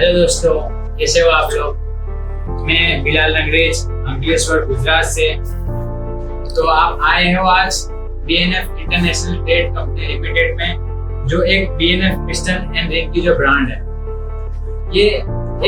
Hello दोस्तों, कैसे हो आप लोग। मैं बिलाल अंग्रेज अंकलेश्वर गुजरात से। तो आप आए हो आज BNF international trade company limited में, जो एक बीएनएफ पिस्टन एंड रिंग की जो ब्रांड है। ये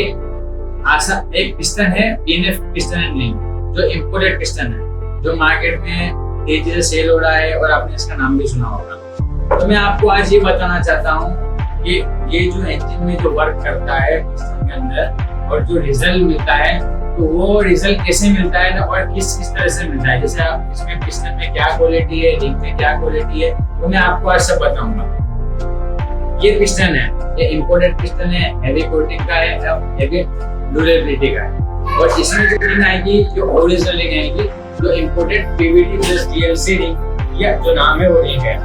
एक पिस्टन है, बीएनएफ पिस्टन एंड रिंग, जो इम्पोर्टेड पिस्टन है, जो मार्केट में तेजी से सेल हो रहा है और आपने इसका नाम भी सुना होगा। तो मैं आपको आज ये बताना चाहता हूँ कि ये जो इंजन में जो वर्क करता है पिस्टन के अंदर और जो रिजल्ट मिलता है, तो वो रिजल्ट कैसे मिलता है ना, और किस तरह से मिलता है। जैसे आप इसमें पिस्टन में क्या क्वालिटी है, रिंग में क्या क्वालिटी है, तो मैं आपको आज सब बताऊंगा। ये पिस्टन है, ये इम्पोर्टेड पिस्टन है, हैवी कोटिंग का है, हैवी ड्यूरेबिलिटी का है। और इसमें जो रिंग आएगी, जो ओरिजिनल रिंग आएगी, जो imported Pvt plus DLC ring या जो नाम है वो रिंग है।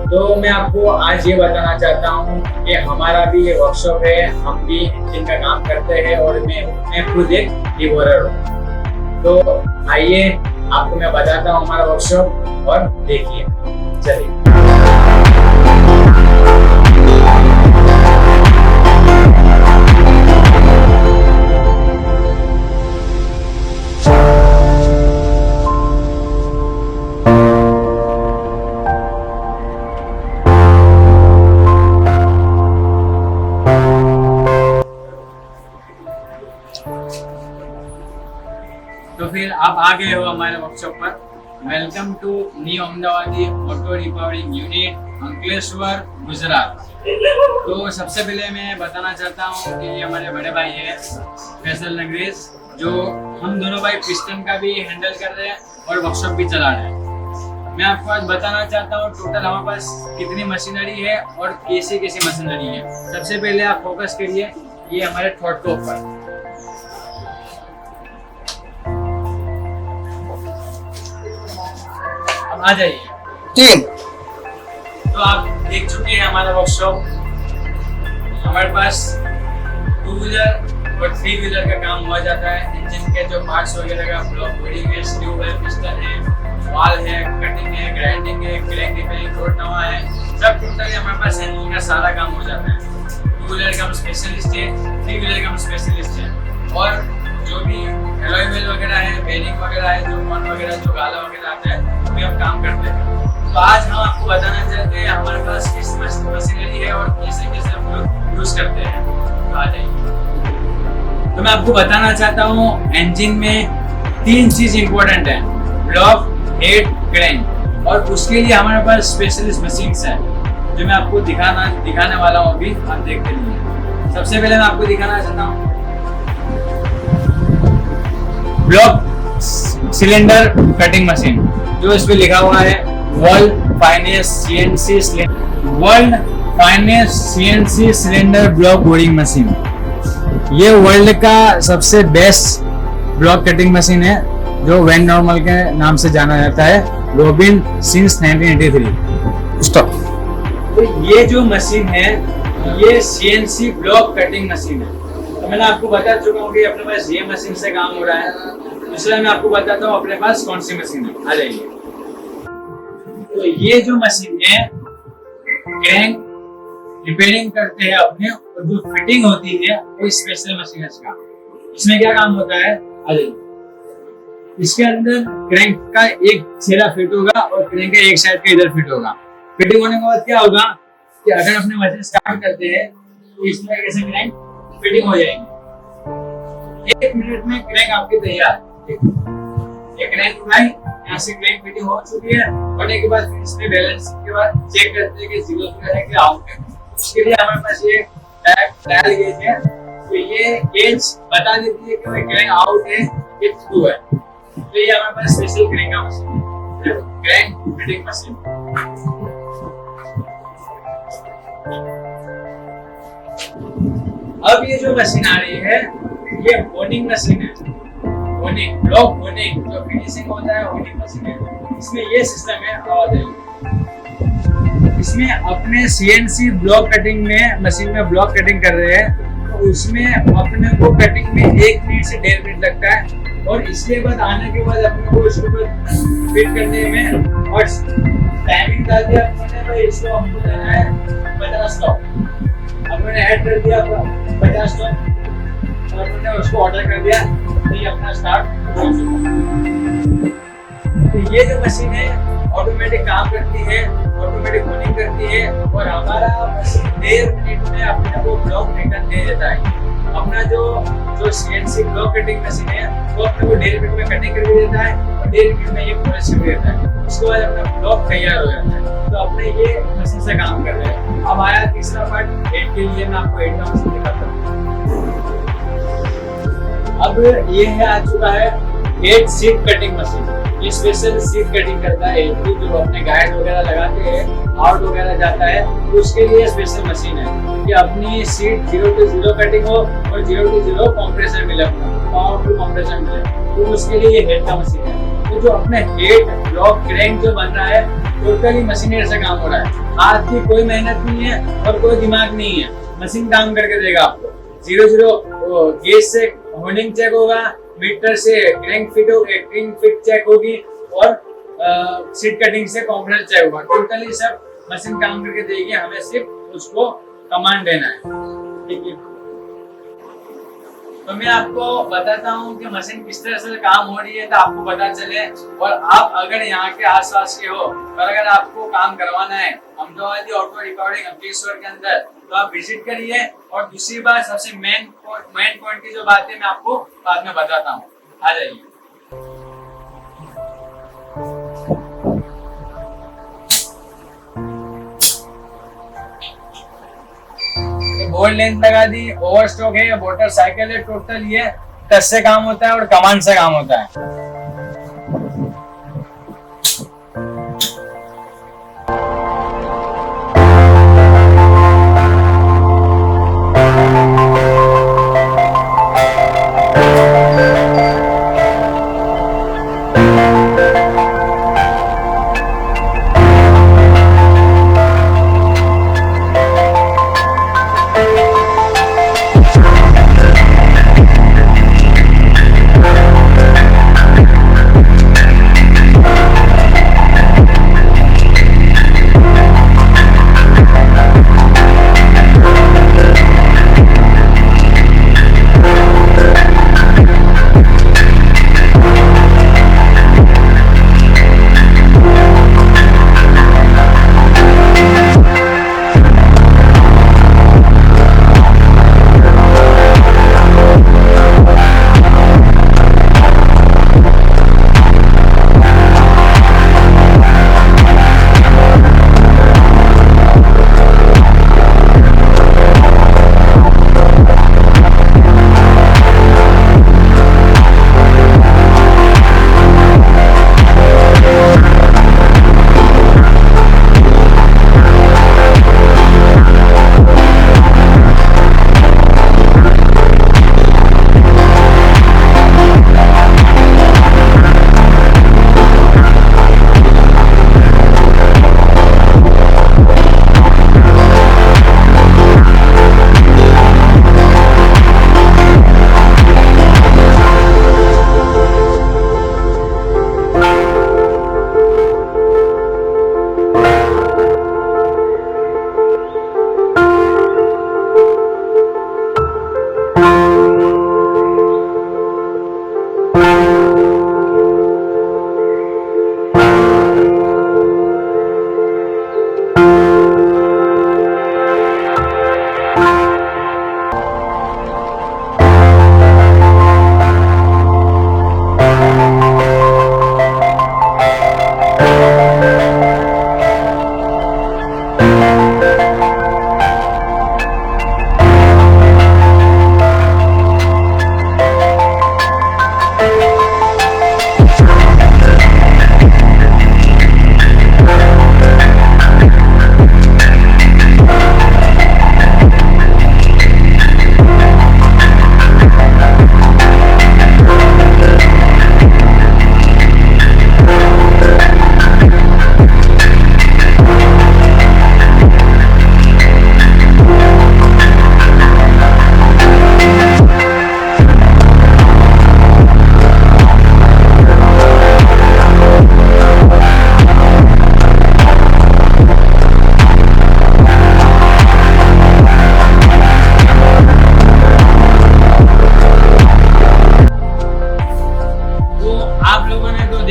तो मैं आपको आज ये बताना चाहता हूँ कि हमारा भी ये वर्कशॉप है, हम भी इंजन का काम करते हैं और मैं खुद एक डिवोरर हूँ। तो आइए आपको मैं बताता हूँ हमारा वर्कशॉप, और देखिए। चलिए। तो फिर आप आ गए हो हमारे वर्कशॉप पर। वेलकम टू न्यू अहमदाबादी auto repowering unit, Ankleshwar, Gujarat. तो सबसे पहले मैं बताना चाहता हूँ कि ये हमारे बड़े भाई हैं फैसल अंग्रेज, जो हम दोनों भाई पिस्टन का भी हैंडल कर रहे हैं और वर्कशॉप भी चला रहे हैं। मैं आपको आज बताना चाहता हूँ टोटल हमारे पास कितनी मशीनरी है और कैसी कैसी मशीनरी है। सबसे पहले आप फोकस करिए ये हमारे थ्रॉट के ऊपर। आ जाइए। तीन। तो आप देख चुके हैं हमारा वर्कशॉप। हमारे पास 2 व्हीलर और 3 व्हीलर का काम हुआ जाता है। इंजन के जो पार्ट्स वगैरह का ब्लॉक बॉडी है, स्क्रू है, पिस्टन है, वाल है, कटिंग है, ग्राइंडिंग है, क्रैंक रिपेयरिंग, रोड नवा है, सब टोटली हमारे पास इंजन का सारा काम हो जाता है। 2 व्हीलर का हम स्पेशलिस्ट है, 3 व्हीलर का हम स्पेशलिस्ट है। और जो भी एलॉय व्हील वगैरह है, बेरिंग वगैरह है, जो कौन वगैरह, जो गाला वगैरह आता है, भी हम काम करते हैं। तो आज हम आपको बताना चाहते हैं हमारे पास किस मशीनरी है और कैसे कैसे हम लोग यूज करते हैं। तो आ जाइए। तो मैं आपको बताना चाहता हूँ इंजन में 3 चीज इंपॉर्टेंट है, ब्लॉक, हेड, क्रैंक। और उसके लिए हमारे पास स्पेशलिस्ट मशीन्स है, जो मैं आपको दिखाने वाला हूँ। अभी आप देखते रहिए। सबसे पहले मैं आपको दिखाना चाहता हूँ ब्लॉक सिलेंडर कटिंग मशीन, जो इस पे लिखा हुआ है world finest CNC cylinder block boring machine. ये वर्ल्ड का सबसे बेस्ट ब्लॉक कटिंग मशीन है, जो वेन नॉर्मल के नाम से जाना जाता है, रोबिन सिंस 1983। स्टॉप। तो ये जो मशीन है, ये सीएनसी ब्लॉक कटिंग मशीन है। तो मैंने आपको बता चुका हूँ कि अपने पास ये मशीन से काम हो रहा है, इसलिए मैं आपको बताता हूँ अपने पास कौन सी मशीन है। आ जाइए। तो ये जो मशीन है, क्रैंक रिपेयरिंग करते हैं अपने, और जो फिटिंग होती है वो स्पेशल मशीन है इसका। इसमें क्या काम होता है, आ जाइए। इसके अंदर क्रैंक का एक छेड़ा फिट होगा और क्रैंक का एक साइड का इधर फिट होगा। फिटिंग होने के बाद क्या होगा कि अगर अपने मशीन स्टार्ट करते हैं तो इसमें कैसे क्रैंक फिटिंग हो जाएगी। 1 मिनट में क्रैंक आपकी तैयार। ये क्रैंक भाई यहाँ से क्रैंक फिटिंग हो चुकी है। होने के बाद फिर इसमें बैलेंस के बाद चेक करते हैं कि 0 पे है कि आउट है। उसके लिए हमारे पास ये डायल गेज है। तो ये गेज बता देती है कि क्रैंक आउट है कि थ्रू है। तो ये हमारे पास स्पेशल क्रैंक का मशीन है, क्रैंक फिटिंग मशीन। अब ये जो मशीन आ रही है, ये होनिंग मशीन है। होनिंग, ब्लॉक होनिंग, जो फिनिशिंग होता है, होनिंग मशीन है। इसमें ये सिस्टम है, और इसमें अपने सीएनसी ब्लॉक कटिंग में मशीन में ब्लॉक कटिंग कर रहे हैं, तो उसमें अपने को कटिंग में 1 मिनट से 1.5 मिनट लगता है। और इसके बाद आने के बाद अपने को इसको फिट करने में और टाइमिंग डाल दिया, इसको हमको देना है 50 स्टॉप। अपने ऐड कर दिया 50 टन और हमने उसको ऑर्डर कर दिया, ये अपना स्टार्ट हो चुका। तो ये जो मशीन है ऑटोमेटिक काम करती है, ऑटोमेटिक कूलिंग करती है और हमारा मशीन 1.5 मिनट में अपने को ब्लॉक रिटर्न दे देता है। अपना जो सीएनसी ब्लॉक कटिंग मशीन है वो अपने को 1.5 मिनट में कटिंग करके देता है और 1.5 मिनट में ये पॉलिश कर देता है। उसके बाद अपना ब्लॉक तैयार हो जाता है। तो अपने ये मशीन से काम कर रहे हैं। अब आया तीसरा पार्ट हेड के लिए, मैं आपको हेड का मशीन दिखाता हूँ। अब ये है आ चुका है हेड सीट कटिंग मशीन। ये स्पेशल सीट कटिंग करता है, जो अपने गाइड वगैरह लगाते हैं, आउट वगैरह जाता है, तो उसके लिए स्पेशल मशीन है कि अपनी सीट 0 to 0 कटिंग हो और 0 to 0 कंप्रेसर मिले, पावरफुल कंप्रेसर मिले, तो उसके लिए ये हेड का मशीन है। तो जो अपने हेड ब्लॉक क्रैंक जो बन रहा है टोटली मशीनरी से काम हो रहा है। हाथ की कोई मेहनत नहीं है और कोई दिमाग नहीं है, मशीन काम करके देगा आपको। 0 गेज से होल्डिंग चेक होगा, मीटर से क्रैंक फिट चेक होगी और सीट कटिंग से कंप्रेसर चेक होगा। टोटली सब मशीन काम करके देगी, हमें सिर्फ उसको कमांड देना है। ठीक है, तो मैं आपको बताता हूँ कि मशीन किस तरह से काम हो रही है, तो आपको पता चले। और आप अगर यहाँ के आसपास के हो और अगर आपको काम करवाना है अहमदाबाद ऑटो रिकॉर्डिंग अंकलेश्वर के अंदर, तो आप विजिट करिए। और दूसरी बात, सबसे मेन पॉइंट की जो बात है मैं आपको बाद में बताता हूँ। आ जाइए। बोल्ट लेंथ लगा दी, ओवरस्टॉक है, मोटरसाइकिल है, टोटल ये टच से काम होता है और कमांड से काम होता है।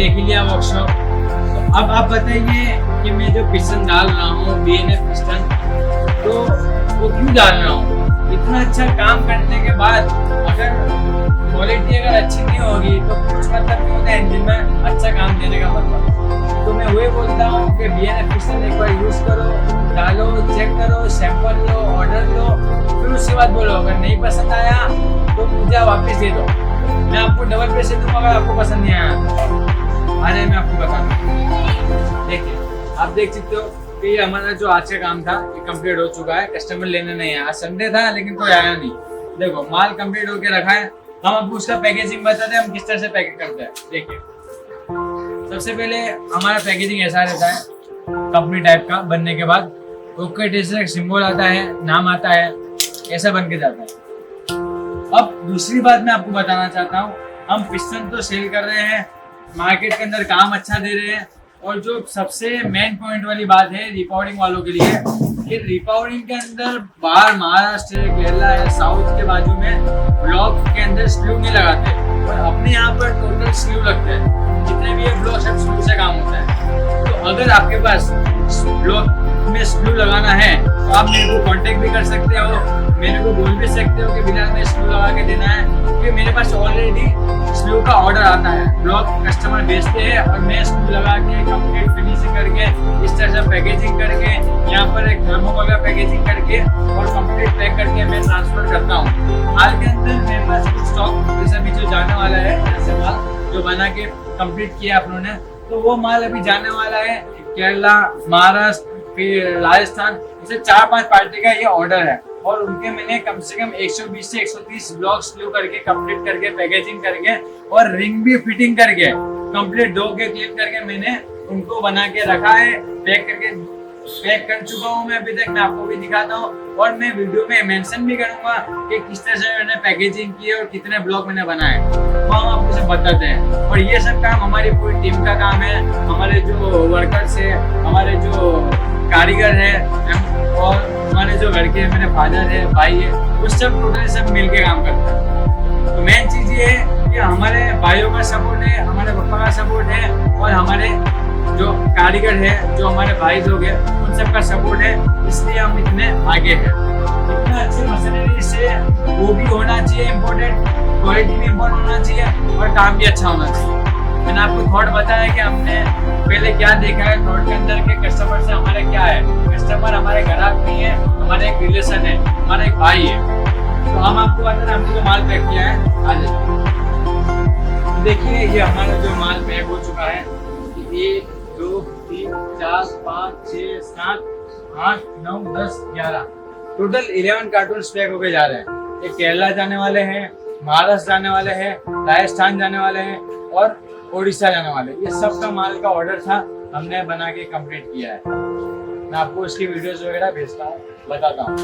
देख ही लिया वर्कशॉप। तो अब आप बताइए कि मैं जो पिस्टन डाल रहा हूँ BNF पिस्टन, तो वो क्यों डाल रहा हूँ? इतना अच्छा काम करने के बाद अगर क्वालिटी अगर अच्छी नहीं होगी तो कुछ मतलब नहीं होता इंजन में अच्छा काम देने का मतलब। तो मैं वही बोलता हूँ कि BNF पिस्टन एक बार यूज करो, डालो, चेक करो, सैंपल लो, ऑर्डर लो, फिर उसके बाद बोलो अगर नहीं पसंद आया तो मुझे वापस दे दो, मैं आपको डबल पैसे दूंगा अगर आपको पसंद नहीं आया। अरे मैं आपको बता दूँ, देखिए आप देख सकते हो कि ये हमारा जो आज का काम था ये कंप्लीट हो चुका है। कस्टमर लेने नहीं आया, संडे था लेकिन कोई आया नहीं। देखो माल कंप्लीट होके रखा है। हम आपको उसका पैकेजिंग बताते हैं हम किस तरह से पैकेट करते हैं। देखिए सबसे पहले हमारा पैकेजिंग ऐसा रहता है कंपनी टाइप का, बनने के बाद ओके टेस्ट का सिंबल आता है, नाम आता है, ऐसा बन के जाता है। अब दूसरी बात मैं आपको बताना चाहता हूँ, हम पिस्टन तो सेल कर रहे हैं, मार्केट के अंदर काम अच्छा दे रहे हैं, और जो सबसे मेन पॉइंट वाली बात है रिपावरिंग वालों के लिए कि रिपावरिंग के अंदर बाहर महाराष्ट्र है, केरला है, साउथ के बाजू में ब्लॉक के अंदर स्क्रू नहीं लगाते, और अपने यहाँ पर टोटल स्क्रू लगते हैं। जितने भी ये ब्लॉक सब स्क्रू से काम होता है। तो अगर आपके पास ब्लॉक में स्क्रू लगाना है तो आप मेरे को कांटेक्ट भी कर सकते हो, मेरे को बोल भी सकते हो कि बिलाल में स्क्रू लगा के देना है, क्योंकि मेरे पास ऑलरेडी स्क्रू का ऑर्डर आता है, ब्लॉक कस्टमर भेजते हैं और मैं स्क्रू लगा के कंप्लीट फिनिशिंग करके इस तरह से पैकेजिंग करके यहाँ पर एक थर्मोकोल का पैकेजिंग करके और कंप्लीट पैक करके मैं ट्रांसफर करता हूँ। हाल के अंदर मेरे पास कुछ स्टॉक जैसे भी जो जाने वाला है, जैसे माल जो बना के कंप्लीट किया आप लोगों ने, तो वो माल अभी जाने वाला है केरला, महाराष्ट्र, फिर राजस्थान, जैसे 4-5 पार्टी का ये ऑर्डर है, और उनके मैंने कम से कम 120 से 130 ब्लॉक स्क्रू करके कंप्लीट करके पैकेजिंग करके और रिंग भी फिटिंग करके कंप्लीट धो के क्लीन करके मैंने उनको बना के रखा है, पैक कर चुका हूँ मैं अभी तक। मैं आपको भी दिखाता हूँ और मैं वीडियो में मेंशन भी करूंगा कि किस तरह से मैंने पैकेजिंग की और कितने ब्लॉक मैंने बनाए, वो हम आपको सब बताते हैं। और ये सब काम हमारी पूरी टीम का काम है, हमारे जो वर्कर्स है, हमारे जो कारीगर है, और हमारे जो घर के मेरे फादर है, भाई है, वो सब टोटल सब मिलके काम करते हैं। तो मेन चीज ये है कि हमारे भाइयों का सपोर्ट है, हमारे पापा का सपोर्ट है, और हमारे जो कारीगर है, जो हमारे भाई लोग हैं, उन सब का सपोर्ट है, इसलिए हम इतने आगे हैं। इतना अच्छे मशीनरी से वो भी होना चाहिए इम्पोर्टेंट, क्वालिटी भी इम्पोर्टेंट होना चाहिए और काम भी अच्छा होना चाहिए। मैंने आपको थॉट बताया कि हमने पहले क्या देखा है थॉट के अंदर के कस्टमर से हमारे क्या है, कस्टमर हमारे ग्राहक नहीं है, हमारे एक रिलेशन है, हमारा एक भाई है। तो हम आपको बता रहे हमने जो माल पैक किया है, आ जाइए। देखिए ये हमारा जो माल पैक हो चुका है, 1 2 3 4 5 6 7 8 9 10 11 टोटल 11 कार्टून पैक होके जा रहे हैं। ये केरला जाने वाले हैं, महाराष्ट्र जाने वाले हैं, राजस्थान जाने वाले हैं और उड़ीसा जाने वाले। ये सब का माल का ऑर्डर था, हमने बना के कंप्लीट किया है। मैं आपको इसकी वीडियोस वगैरह भेजता हूँ, बताता हूँ।